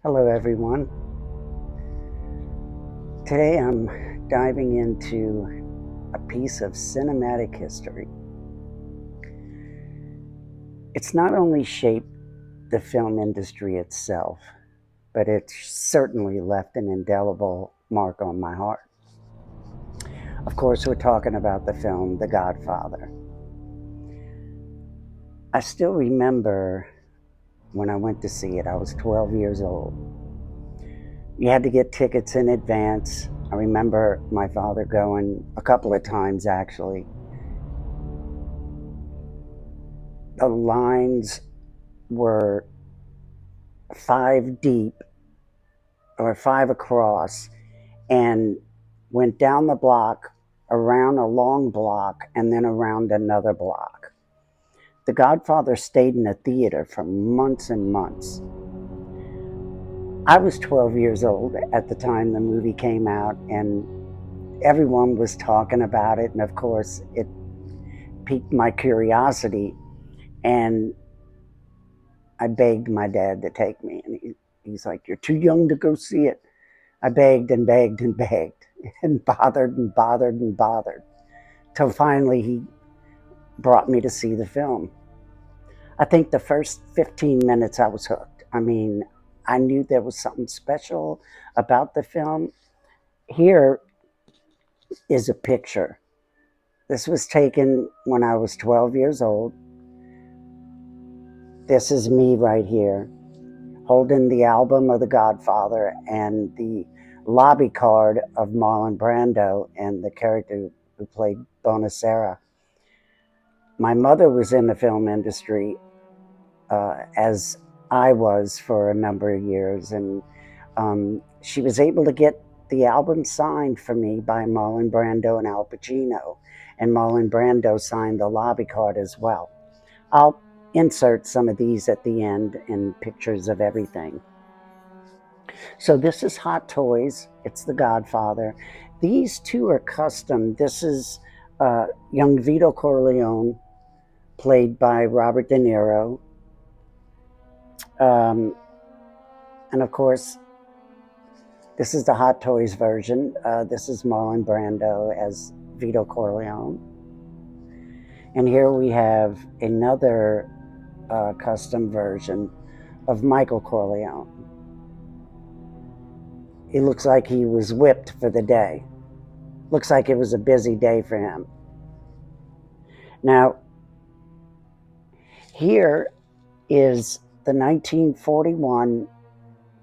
Hello, everyone. Today I'm diving into a piece of cinematic history. It's not only shaped the film industry itself, but it's certainly left an indelible mark on my heart. Of course, we're talking about the film The Godfather. I still remember when I went to see it, I was 12 years old. You had to get tickets in advance. I remember my father going a couple of times actually. The lines were 5 deep or 5 across and went down the block, around a long block, and then around another block. The Godfather stayed in a theater for months and months. I was 12 years old at the time the movie came out, and everyone was talking about it, and of course it piqued my curiosity, and I begged my dad to take me, and he's like, "You're too young to go see it." I begged and begged and begged and bothered and bothered and bothered till finally he brought me to see the film. I think the first 15 minutes I was hooked. I mean, I knew there was something special about the film. Here is a picture. This was taken when I was 12 years old. This is me right here, holding the album of The Godfather and the lobby card of Marlon Brando and the character who played Bonacera. My mother was in the film industry as I was for a number of years, and she was able to get the album signed for me by Marlon Brando and Al Pacino, and Marlon Brando signed the lobby card as well. I'll insert some of these at the end and pictures of everything. So this is Hot Toys. It's The Godfather. These two are custom. This is young Vito Corleone, played by Robert De Niro. And of course, this is the Hot Toys version. This is Marlon Brando as Vito Corleone. And here we have another custom version of Michael Corleone. It looks like he was whipped for the day. Looks like it was a busy day for him. Now, here is the 1941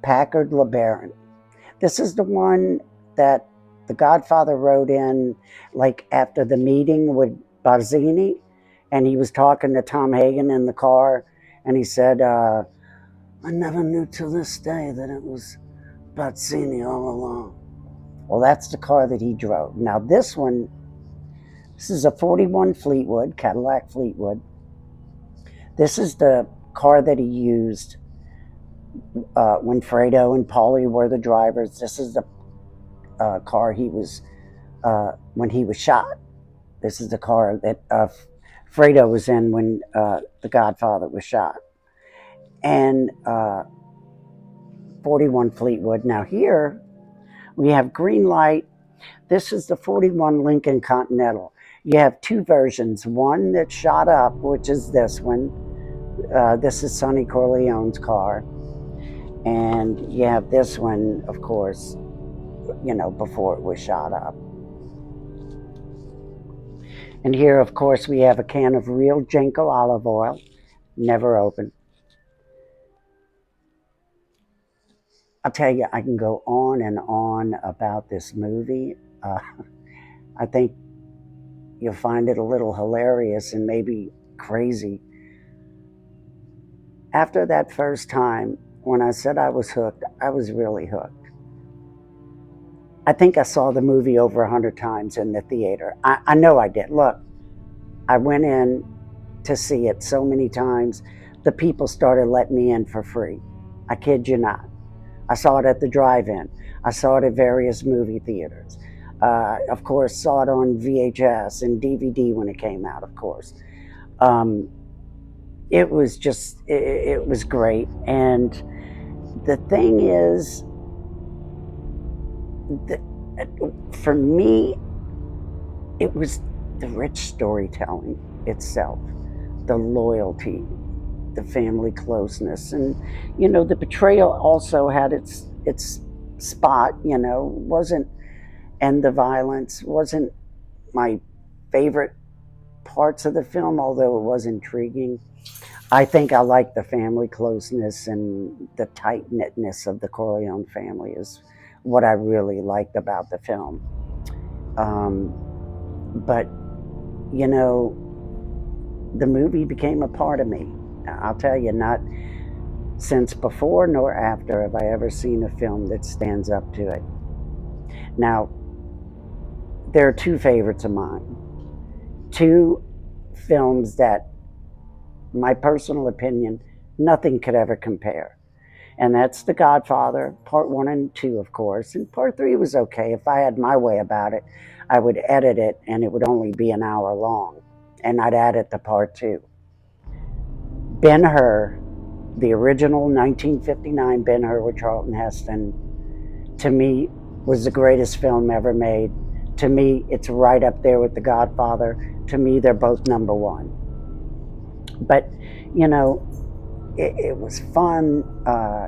Packard LeBaron. This is the one that the Godfather rode in, like after the meeting with Barzini, and he was talking to Tom Hagen in the car, and he said, "I never knew till this day that it was Barzini all along." Well, that's the car that he drove. Now this one, this is a 41 Fleetwood, Cadillac Fleetwood. This is the car that he used when Fredo and Paulie were the drivers. This is the car he was when he was shot. This is the car that Fredo was in when the Godfather was shot. And 41 Fleetwood. Now here we have Greenlight. This is the 41 Lincoln Continental. You have two versions. One that shot up, which is this one. This is Sonny Corleone's car. And you have this one, of course, you know, before it was shot up. And here, of course, we have a can of real Jenko olive oil, never opened. I'll tell you, I can go on and on about this movie. I think you'll find it a little hilarious and maybe crazy. After that first time, when I said I was hooked, I was really hooked. I think I saw the movie over 100 times in the theater. I know I did. Look, I went in to see it so many times, the people started letting me in for free. I kid you not. I saw it at the drive-in. I saw it at various movie theaters. Of course, saw it on VHS and DVD when it came out, of course. It was just, it was great. And the thing is, that for me, it was the rich storytelling itself, the loyalty, the family closeness, and the betrayal also had its spot. Wasn't and the violence wasn't my favorite parts of the film, although it was intriguing. I think I like the family closeness and the tight knitness of the Corleone family is what I really liked about the film. But the movie became a part of me. I'll tell you, not since before nor after have I ever seen a film that stands up to it. Now, there are two favorites of mine. Two films that, my personal opinion, nothing could ever compare. And that's The Godfather, part one and two, of course. And part three was okay. If I had my way about it, I would edit it and it would only be an hour long. And I'd add it to part two. Ben-Hur, the original 1959 Ben-Hur with Charlton Heston, to me, was the greatest film ever made. To me, it's right up there with The Godfather. To me, they're both number one. But, it was fun.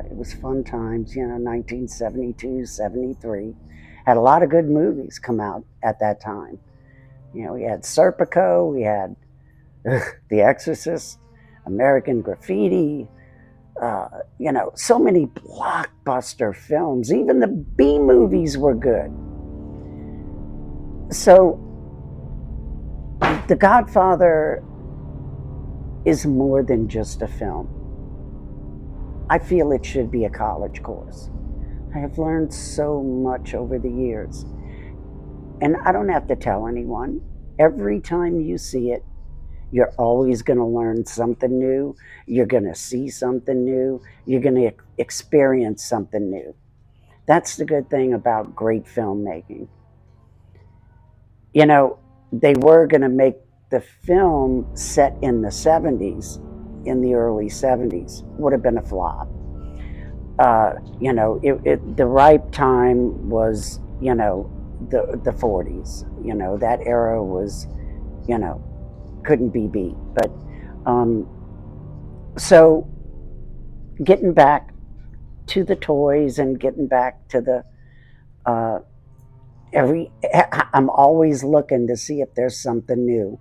It was fun times, 1972, 73. Had a lot of good movies come out at that time. We had Serpico, we had The Exorcist, American Graffiti, so many blockbuster films. Even the B movies were good. So, The Godfather is more than just a film. I feel it should be a college course. I have learned so much over the years. And I don't have to tell anyone. Every time you see it, you're always going to learn something new. You're going to see something new. You're going to experience something new. That's the good thing about great filmmaking. They were going to make the film set in the 70s, in the early 70s, would have been a flop. The ripe time was, the 40s. That era was, couldn't be beat. But so getting back to the toys and getting back to the I'm always looking to see if there's something new,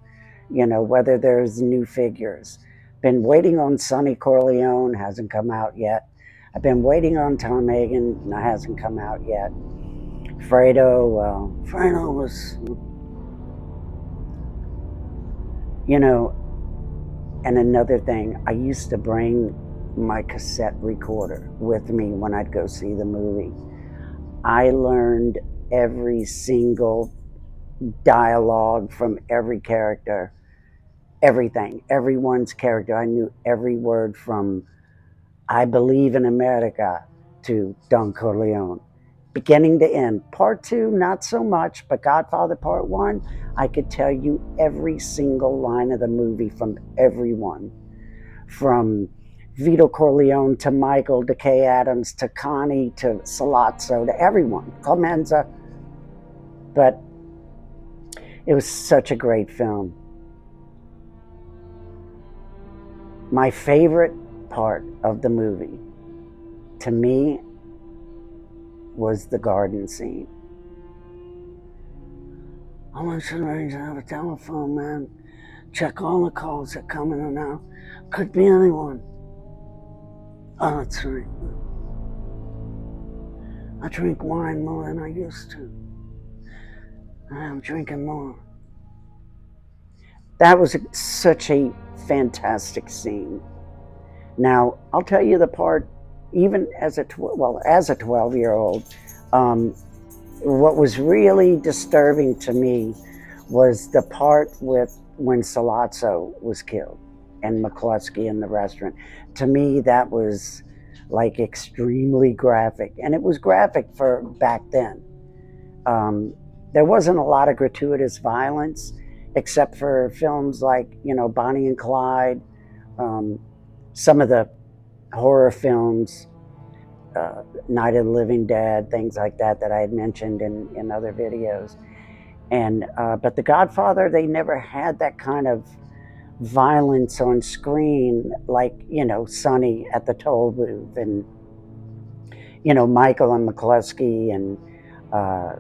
whether there's new figures. Been waiting on Sonny Corleone, hasn't come out yet. I've been waiting on Tom Hagen, and it hasn't come out yet. Fredo was, and another thing, I used to bring my cassette recorder with me when I'd go see the movie. I learned every single dialogue from every character, everything, everyone's character. I knew every word from I Believe in America to Don Corleone, beginning to end. Part two, not so much, but Godfather Part one, I could tell you every single line of the movie from everyone. From Vito Corleone to Michael to Kay Adams to Connie to Salazzo to everyone, Clemenza. But it was such a great film. My favorite part of the movie, to me, was the garden scene. I want somebody to have a telephone, man. Check all the calls that come in and out. Could be anyone. Oh, that's right. I drink wine more than I used to. I'm drinking more. That was such a fantastic scene. Now, I'll tell you the part, even as a 12-year-old, what was really disturbing to me was the part with when Salazzo was killed and McCluskey in the restaurant. To me, that was like extremely graphic, and it was graphic for back then. There wasn't a lot of gratuitous violence, except for films like Bonnie and Clyde, some of the horror films. Night of the Living Dead, things like that I had mentioned in other videos. And but The Godfather, they never had that kind of violence on screen, like, you know, Sonny at the toll booth, and, you know, Michael and McCluskey, and uh,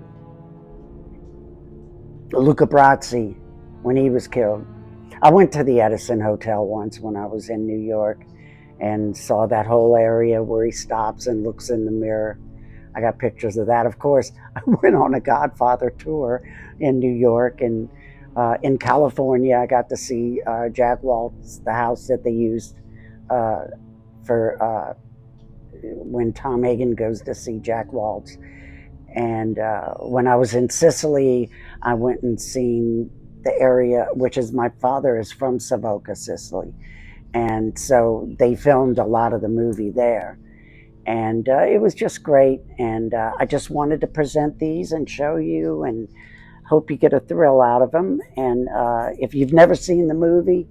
Luca Brasi when he was killed. I went to the Edison Hotel once when I was in New York and saw that whole area where he stops and looks in the mirror. I got pictures of that. Of course, I went on a Godfather tour in New York, and in California, I got to see Jack Waltz, the house that they used uh, for when Tom Hagen goes to see Jack Waltz. And when I was in Sicily, I went and seen the area, which is, my father is from Savoca, Sicily. And so they filmed a lot of the movie there. And it was just great. And I just wanted to present these and show you, and hope you get a thrill out of them. And if you've never seen the movie,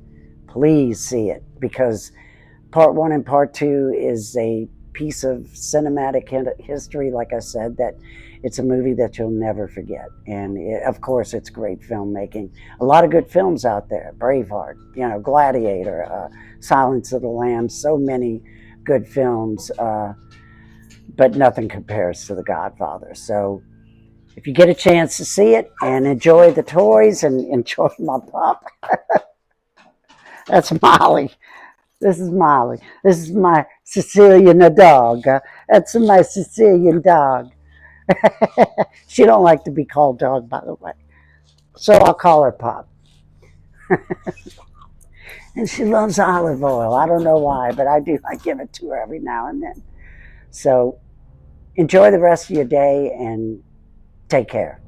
please see it, because part one and part two is a piece of cinematic history, like I said, that it's a movie that you'll never forget. And of course, it's great filmmaking. A lot of good films out there: Braveheart, you know, Gladiator, Silence of the Lambs, so many good films, but nothing compares to The Godfather. So if you get a chance to see it, and enjoy the toys and enjoy my pup. That's Molly. This is Molly. This is my Sicilian dog. That's my Sicilian dog. She don't like to be called dog, by the way. So I'll call her Pop. And she loves olive oil. I don't know why, but I do. I give it to her every now and then. So enjoy the rest of your day and take care.